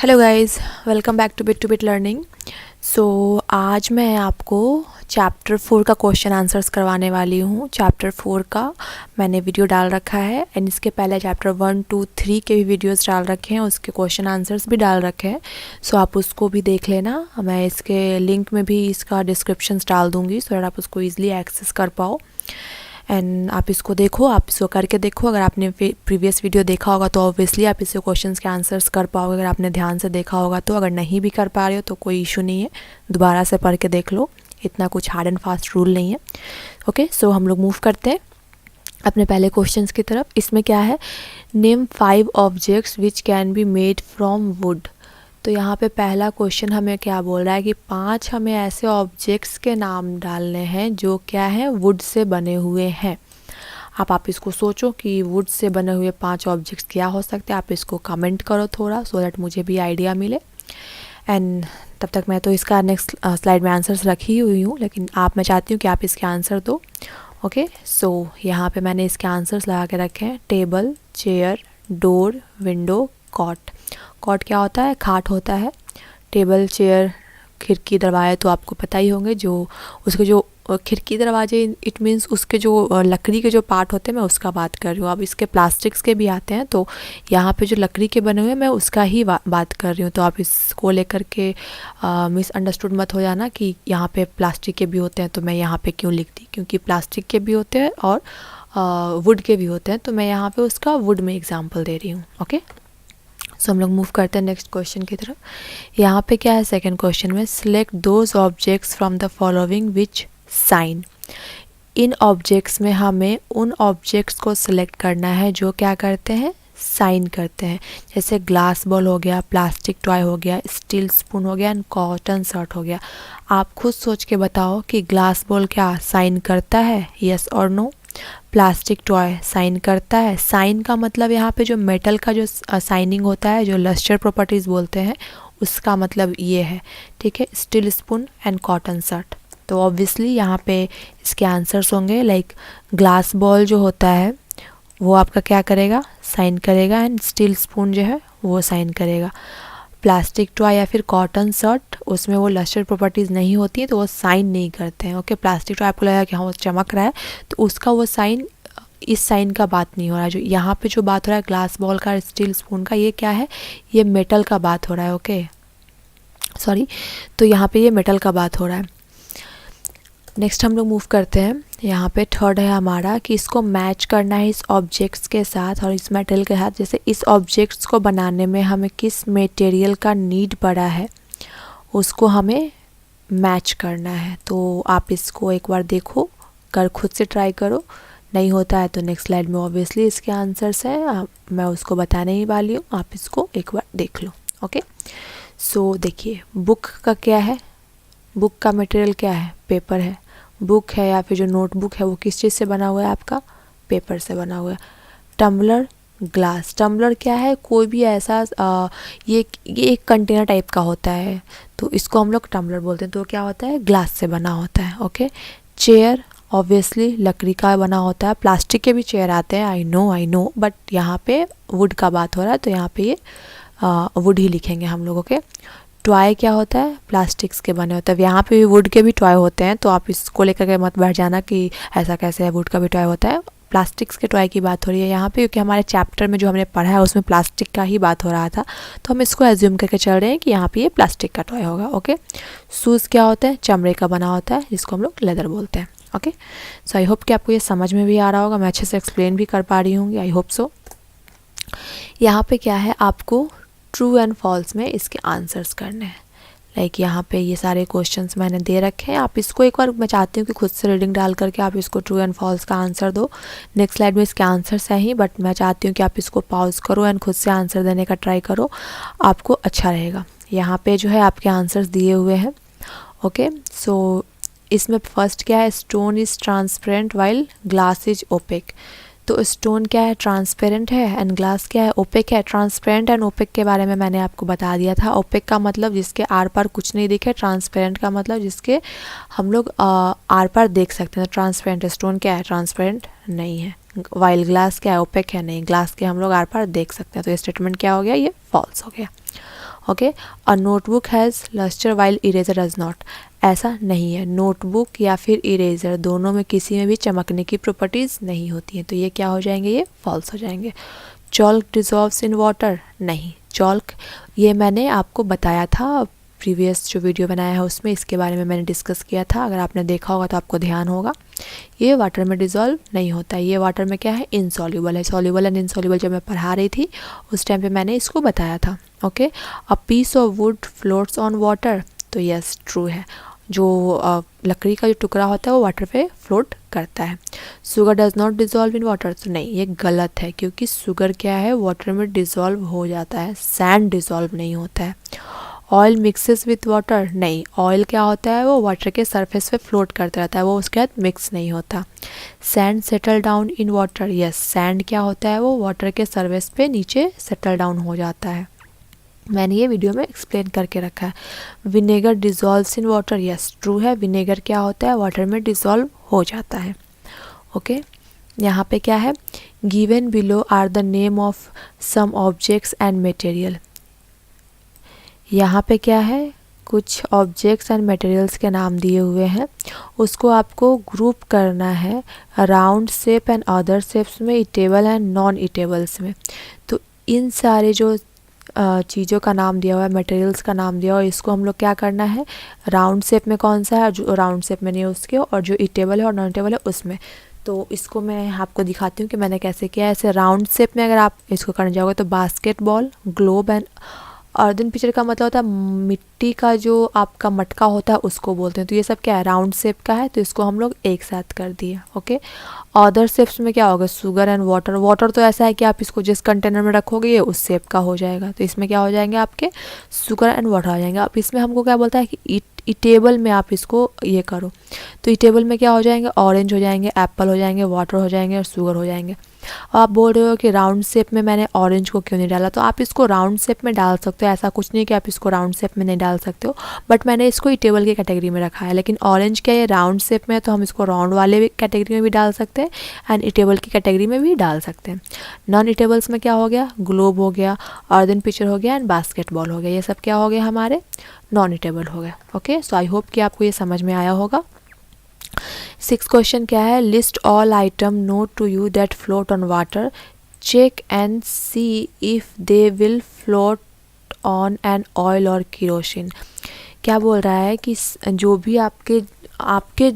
Hello guys, welcome back to bit learning. So आज मैं आपको चैप्टर 4 का क्वेश्चन आंसर्स करवाने वाली हूँ। चैप्टर 4 का मैंने वीडियो डाल रखा है एंड इसके पहले चैप्टर 1, 2, 3 के भी वीडियोस डाल रखे हैं, उसके क्वेश्चन आंसर्स भी डाल रखे हैं। सो आप उसको भी देख लेना। मैं इसके लिंक में भी इसका डिस्क्रिप्शंस डाल दूँगी सो दैट आप उसको ईजिली एक्सेस कर पाओ एंड आप इसको देखो, आप इसको करके देखो। अगर आपने प्रीवियस वीडियो देखा होगा तो ऑब्वियसली आप इससे क्वेश्चंस के आंसर्स कर पाओगे। अगर आपने ध्यान से देखा होगा तो, अगर नहीं भी कर पा रहे हो तो कोई इशू नहीं है, दोबारा से पढ़ के देख लो। इतना कुछ हार्ड एंड फास्ट रूल नहीं है। ओके, सो हम लोग मूव करते हैं अपने पहले क्वेश्चंस की तरफ। इसमें क्या है, name 5 objects which can be made from would. तो यहाँ पे पहला क्वेश्चन हमें क्या बोल रहा है कि 5 हमें ऐसे ऑब्जेक्ट्स के नाम डालने हैं जो क्या है, वुड से बने हुए हैं। आप इसको सोचो कि वुड से बने हुए 5 ऑब्जेक्ट्स क्या हो सकते हैं। आप इसको कमेंट करो थोड़ा सो दैट मुझे भी आइडिया मिले। एंड तब तक मैं तो इसका नेक्स्ट स्लाइड में आंसर्स रखी हुई हूँ, लेकिन मैं चाहती हूँ कि आप इसके आंसर दो। ओके, सो यहाँ पे मैंने इसके आंसर्स लगा के रखे हैं। Table, chair, door, window, cot. Cot क्या होता है, खाट होता है। टेबल, चेयर, खिड़की, दरवाजे तो आपको पता ही होंगे। जो उसके जो खिड़की दरवाजे, इट मीन्स उसके जो लकड़ी के जो पार्ट होते हैं, मैं उसका बात कर रही हूँ। अब इसके प्लास्टिक्स के भी आते हैं, तो यहाँ पे जो लकड़ी के बने हुए हैं मैं उसका ही बात कर रही हूँ। तो आप इसको लेकर के मिसअंडरस्टूड मत हो जाना कि यहाँ पे प्लास्टिक के भी होते हैं तो मैं यहाँ पे क्यों लिख दी, क्योंकि प्लास्टिक के भी होते हैं और वुड के भी होते हैं, तो मैं यहाँ पे उसका वुड में एग्जाम्पल दे रही हूँ। ओके, सो हम लोग मूव करते हैं नेक्स्ट क्वेश्चन की तरफ। यहाँ पे क्या है, सेकंड क्वेश्चन में, select those objects from the following which sign. इन ऑब्जेक्ट्स में हमें उन ऑब्जेक्ट्स को सिलेक्ट करना है जो क्या करते हैं, साइन करते हैं। जैसे ग्लास बॉल हो गया, प्लास्टिक टॉय हो गया, स्टील स्पून हो गया एंड कॉटन शर्ट हो गया। आप खुद सोच के बताओ कि ग्लास बॉल क्या साइन करता है, यस और नो। प्लास्टिक टॉय साइन करता है। साइन का मतलब यहाँ पे जो मेटल का जो साइनिंग होता है, जो लस्टर प्रॉपर्टीज़ बोलते हैं, उसका मतलब ये है। ठीक है, steel spoon and cotton shirt. तो ऑब्वियसली यहाँ पे इसके आंसर्स होंगे लाइक ग्लास बॉल जो होता है वो आपका क्या करेगा, साइन करेगा, एंड स्टील स्पून जो है वो साइन करेगा। प्लास्टिक टॉय या फिर कॉटन शर्ट, उसमें वो लस्टर प्रॉपर्टीज़ नहीं होती है तो वो साइन नहीं करते हैं। ओके, प्लास्टिक टॉय आपको लगा कि हाँ वो चमक रहा है तो उसका वो साइन, इस साइन का बात नहीं हो रहा है। जो यहाँ पे जो बात हो रहा है ग्लास बॉल का, स्टील स्पून का, ये क्या है, ये मेटल का बात हो रहा है। ओके, सॉरी, तो यहाँ पे ये मेटल का बात हो रहा है। नेक्स्ट हम लोग मूव करते हैं। यहाँ पे थर्ड है हमारा कि इसको मैच करना है इस ऑब्जेक्ट्स के साथ और इस मेटल के साथ। जैसे इस ऑब्जेक्ट्स को बनाने में हमें किस मटेरियल का नीड पड़ा है, उसको हमें मैच करना है। तो आप इसको एक बार देखो, कर खुद से ट्राई करो। नहीं होता है तो नेक्स्ट स्लाइड में ऑब्वियसली इसके आंसर्स हैं, मैं उसको बताने ही वाली हूँ, आप इसको एक बार देख लो। ओके, सो देखिए, बुक का क्या है, बुक का मटेरियल क्या है, पेपर है। बुक है या फिर जो नोटबुक है वो किस चीज़ से बना हुआ है, आपका पेपर से बना हुआ है। Tumbler, glass. टम्बलर क्या है, कोई भी ऐसा ये एक कंटेनर टाइप का होता है तो इसको हम लोग टम्बलर बोलते हैं, तो क्या होता है, ग्लास से बना होता है। ओके, चेयर ऑब्वियसली लकड़ी का बना होता है। प्लास्टिक के भी चेयर आते हैं, आई नो, बट यहाँ पे वुड का बात हो रहा है तो यहाँ पे ये वुड ही लिखेंगे हम लोग। ओके, टॉय क्या होता है, प्लास्टिक्स के बने होते हैं। यहाँ पे भी वुड के भी टॉय होते हैं, तो आप इसको लेकर के मत बैठ जाना कि ऐसा कैसे है, वुड का भी टॉय होता है। प्लास्टिक्स के टॉय की बात हो रही है यहाँ पे, क्योंकि हमारे चैप्टर में जो हमने पढ़ा है उसमें प्लास्टिक का ही बात हो रहा था, तो हम इसको एज्यूम करके चल रहे हैं कि यहाँ पे ये प्लास्टिक का टॉय होगा। ओके, शूज़ क्या होता है, चमड़े का बना होता है, जिसको हम लोग लेदर बोलते हैं। ओके, सो आई होप कि आपको ये समझ में भी आ रहा होगा, मैं अच्छे से एक्सप्लेन भी कर पा रही हूँ, आई होप सो। यहाँ पे क्या है, आपको ट्रू एंड फॉल्स में इसके आंसर्स करने हैं। लाइक यहाँ पे ये सारे क्वेश्चंस मैंने दे रखे हैं, आप इसको एक बार, मैं चाहती हूँ कि खुद से रीडिंग डाल करके आप इसको ट्रू एंड फॉल्स का आंसर दो। नेक्स्ट स्लाइड में इसके आंसर्स हैं ही, बट मैं चाहती हूँ कि आप इसको पॉज करो एंड खुद से आंसर देने का ट्राई करो, आपको अच्छा रहेगा। यहाँ पे जो है आपके आंसर्स दिए हुए हैं। ओके, सो इसमें फर्स्ट क्या है, stone is transparent while glass is opaque. तो स्टोन क्या है, ट्रांसपेरेंट है, एंड ग्लास क्या है, ओपेक है। ट्रांसपेरेंट एंड ओपेक के बारे में मैंने आपको बता दिया था। ओपेक का मतलब जिसके आर पार कुछ नहीं दिखे, ट्रांसपेरेंट का मतलब जिसके हम लोग आर पार देख सकते हैं। ट्रांसपेरेंट स्टोन क्या है, ट्रांसपेरेंट नहीं है। वाइल ग्लास क्या है, ओपेक है, नहीं, ग्लास के हम लोग आर पार देख सकते हैं। तो ये स्टेटमेंट क्या हो गया, ये फॉल्स हो गया। Okay. A notebook has lustre while eraser does not, ऐसा नहीं है, नोटबुक या फिर इरेजर दोनों में किसी में भी चमकने की प्रॉपर्टीज़ नहीं होती हैं, तो ये क्या हो जाएंगे, ये फॉल्स हो जाएंगे। चॉल्क डिजॉल्व्स इन वाटर, नहीं, चॉल्क ये मैंने आपको बताया था प्रीवियस जो वीडियो बनाया है उसमें, इसके बारे में मैंने डिस्कस किया था, अगर आपने देखा होगा तो आपको ध्यान होगा। ये वाटर में डिज़ोल्व नहीं होता है, ये वाटर में क्या है, इनसॉल्युबल है। सॉल्युबल एंड इनसॉल्युबल जब मैं पढ़ा रही थी उस टाइम पे मैंने इसको बताया था। Okay. A piece of wood floats on water, तो यस ट्रू है, जो लकड़ी का जो टुकड़ा होता है वो वाटर पे फ्लोट करता है। Sugar does not dissolve in water, तो नहीं, ये गलत है, क्योंकि शुगर क्या है, वाटर में डिज़ोल्व हो जाता है, सैंड डिज़ोल्व नहीं होता है। ऑयल मिक्सेस विथ वाटर, नहीं, ऑयल क्या होता है, वो वाटर के सरफेस पे फ्लोट करता रहता है, वो उसके साथ मिक्स नहीं होता। Sand settle down in water, yes, sand क्या होता है, वो वाटर के सरफेस पे नीचे सेटल डाउन हो जाता है, मैंने ये वीडियो में एक्सप्लेन करके रखा है। Vinegar dissolves in water, yes true है, विनेगर क्या होता है, वाटर में डिज़ोल्व हो जाता है। ओके। यहाँ पे क्या है, given below are the name of some objects and material, यहाँ पे क्या है, कुछ ऑब्जेक्ट्स एंड मटेरियल्स के नाम दिए हुए हैं, उसको आपको ग्रुप करना है round shape and other shapes में, ईटेबल एंड नॉन ईटेबल्स में। तो इन सारे जो चीज़ों का नाम दिया हुआ है, मटेरियल्स का नाम दिया हुआ है, इसको हम लोग क्या करना है, राउंड शेप में कौन सा है, जो राउंड शेप में नहीं है उसके, और जो ईटेबल है और नॉन ईटेबल है उसमें। तो इसको मैं आपको दिखाती हूँ कि मैंने कैसे किया है। ऐसे राउंड शेप में अगर आप इसको करने जाओगे तो basketball, globe and earthen picture का मतलब होता है मिट्टी का जो आपका मटका होता है उसको बोलते हैं, तो ये सब क्या है, राउंड शेप का है, तो इसको हम लोग एक साथ कर दिए। ओके। अदर शेप्स में क्या होगा, शुगर एंड वाटर, वाटर तो ऐसा है कि आप इसको जिस कंटेनर में रखोगे ये उस शेप का हो जाएगा, तो इसमें क्या हो जाएंगे आपके, शुगर एंड वाटर आ जाएंगे। अब इसमें हमको क्या बोलता है कि ईटेबल में आप इसको ये करो, तो ईटेबल में क्या हो जाएंगे, ऑरेंज हो जाएंगे, एप्पल हो जाएंगे, वाटर हो जाएंगे और शुगर हो जाएंगे। आप बोल रहे हो कि राउंड शेप में मैंने ऑरेंज को क्यों नहीं डाला, तो आप इसको राउंड शेप में डाल सकते हो, ऐसा कुछ नहीं कि आप इसको राउंड शेप में नहीं डाल सकते हो, बट मैंने इसको ईटेबल की कैटेगरी में रखा है। लेकिन ऑरेंज क्या ये राउंड शेप में है, तो हम इसको राउंड वाले कैटेगरी में भी डाल सकते हैं एंड ईटेबल की कैटेगरी में भी डाल सकते हैं। नॉन ईटेबल्स में क्या हो गया, ग्लोब हो गया, अर्दन पिक्चर हो गया एंड बास्केटबॉल हो गया, ये सब क्या हो गया, हमारे नॉन ईटेबल हो गया। ओके। सो आई होप कि आपको ये समझ में आया होगा। 6 क्वेश्चन क्या है, list all item known to you that float on water, check and see if they will float on an oil और केरोसिन। क्या बोल रहा है कि जो भी आपके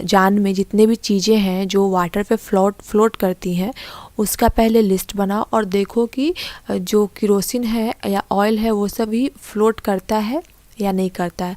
जान में जितने भी चीज़ें हैं जो वाटर पे फ्लोट करती हैं उसका पहले लिस्ट बनाओ और देखो कि जो केरोसिन है या ऑयल है वो सभी फ्लोट करता है या नहीं करता है।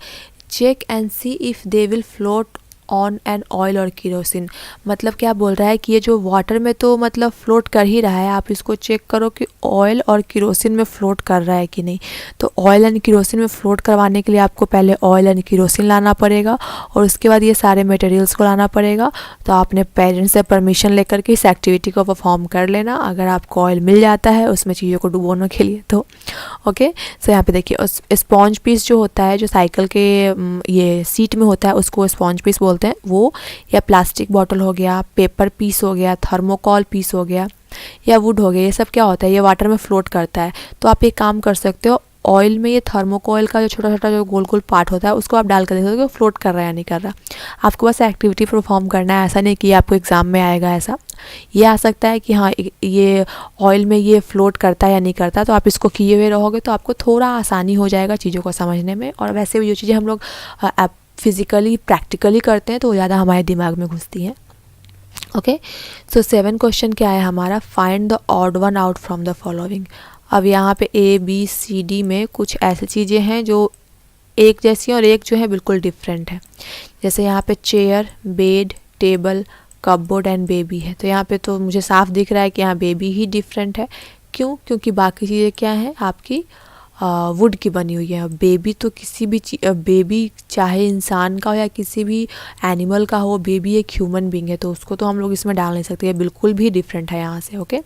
Check and see if they will float on an oil और केरोसिन, मतलब क्या बोल रहा है कि ये जो वाटर में तो मतलब फ्लोट कर ही रहा है, आप इसको चेक करो कि ऑयल और केरोसिन में फ्लोट कर रहा है कि नहीं। तो ऑयल एंड केरोसिन में फ्लोट करवाने के लिए आपको पहले ऑयल एंड केरोसिन लाना पड़ेगा और उसके बाद ये सारे मटेरियल्स को लाना पड़ेगा। तो आपने पेरेंट्स से परमिशन लेकर के इस एक्टिविटी को परफॉर्म कर लेना, अगर आपको ऑयल मिल जाता है उसमें चीज़ों को डुबोने के लिए तो। ओके। सो यहाँ पे देखिए स्पॉन्ज पीस जो होता है, जो साइकिल के ये सीट में होता है उसको स्पॉन्ज पीस बोलते हैं वो, या प्लास्टिक बॉटल हो गया, पेपर पीस हो गया, थर्मोकॉल पीस हो गया या वुड हो गया, ये सब क्या होता है, ये वाटर में फ्लोट करता है। तो आप एक काम कर सकते हो, ऑयल में ये थर्मोकॉल का जो छोटा छोटा जो गोल गोल पार्ट होता है उसको आप डाल कर देख सकते हो फ्लोट कर रहा है या नहीं कर रहा। आपको बस एक्टिविटी परफॉर्म करना है, ऐसा नहीं कि आपको एग्ज़ाम में आएगा ऐसा। ये आ सकता है कि हाँ ये ऑयल में ये फ्लोट करता है या नहीं करता, तो आप इसको किए हुए रहोगे तो आपको थोड़ा आसानी हो जाएगा चीज़ों को समझने में। और वैसे भी जो चीज़ें हम लोग फिज़िकली प्रैक्टिकली करते हैं तो ज़्यादा हमारे दिमाग में घुसती हैं। ओके। सो 7 क्वेश्चन क्या है हमारा, find the odd one out from the following. अब यहाँ पे ए बी सी डी में कुछ ऐसी चीज़ें हैं जो एक जैसी हैं और एक जो है बिल्कुल डिफरेंट है। जैसे यहाँ पे chair, bed, table, cupboard and baby है, तो यहाँ पे तो मुझे साफ दिख रहा है कि यहाँ बेबी ही डिफरेंट है। क्यों, क्योंकि बाकी चीज़ें क्या हैं आपकी वुड की बनी हुई है। बेबी तो किसी भी बेबी चाहे इंसान का हो या किसी भी एनिमल का हो, बेबी एक ह्यूमन बीइंग है, तो उसको तो हम लोग इसमें डाल नहीं सकते, ये बिल्कुल भी डिफरेंट है यहाँ से। Okay.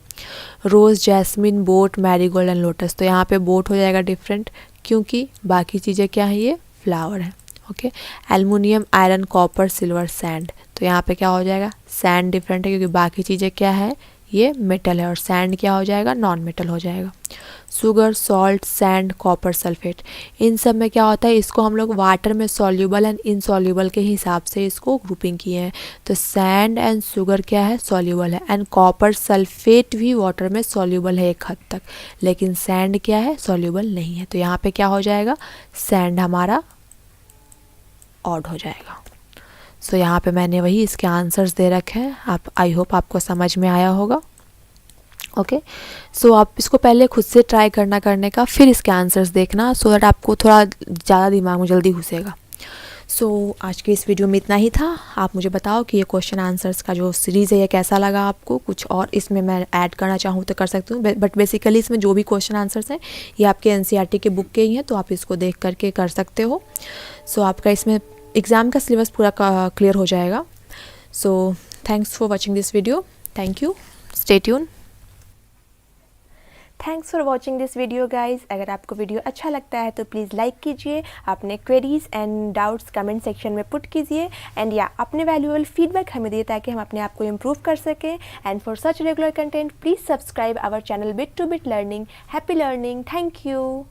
Rose, jasmine, boat, marigold and lotus, तो यहाँ पे बोट हो जाएगा डिफरेंट क्योंकि बाकी चीज़ें क्या है, ये फ्लावर है। Okay. Aluminium, iron, copper, silver, sand, तो यहाँ पे क्या हो जाएगा, सैंड डिफरेंट है क्योंकि बाकी चीज़ें क्या है, ये मेटल है और सैंड क्या हो जाएगा, नॉन मेटल हो जाएगा। Sugar, salt, sand, copper sulphate, इन सब में क्या होता है, इसको हम लोग वाटर में सॉल्यूबल एंड इनसॉल्यूबल के हिसाब से इसको ग्रुपिंग किए हैं। तो सैंड एंड शुगर क्या है, सॉल्यूबल है, एंड कॉपर सल्फेट भी वाटर में सॉल्यूबल है एक हद तक, लेकिन सैंड क्या है, सॉल्यूबल नहीं है। तो यहाँ पे क्या हो जाएगा, सैंड हमारा ऑड हो जाएगा। सो यहाँ पे मैंने वही इसके आंसर्स दे रखे हैं, आप आई होप आपको समझ में आया होगा। ओके, सो आप इसको पहले खुद से ट्राई करने का, फिर इसके आंसर्स देखना, सो दैट आपको थोड़ा ज़्यादा दिमाग में जल्दी घुसेगा। सो आज के इस वीडियो में इतना ही था। आप मुझे बताओ कि ये क्वेश्चन आंसर्स का जो सीरीज़ है ये कैसा लगा आपको, कुछ और इसमें मैं ऐड करना चाहूँ तो कर सकती हूँ, बट बेसिकली इसमें जो भी क्वेश्चन आंसर्स हैं ये आपके एनसीईआरटी के बुक के ही हैं, तो आप इसको देख करके कर सकते हो। सो आपका इसमें एग्ज़ाम का सिलेबस पूरा क्लियर हो जाएगा। So thanks for watching this video, thank you, stay tune. Thanks for watching this video guys. अगर आपको वीडियो अच्छा लगता है तो प्लीज़ लाइक कीजिए, अपने queries and doubts comment section में पुट कीजिए, एंड या अपने वैल्यूएबल फीडबैक हमें दिए ताकि हम अपने आप को इम्प्रूव कर सकें। And for such regular content please subscribe our channel bit to bit learning. Happy learning, thank you.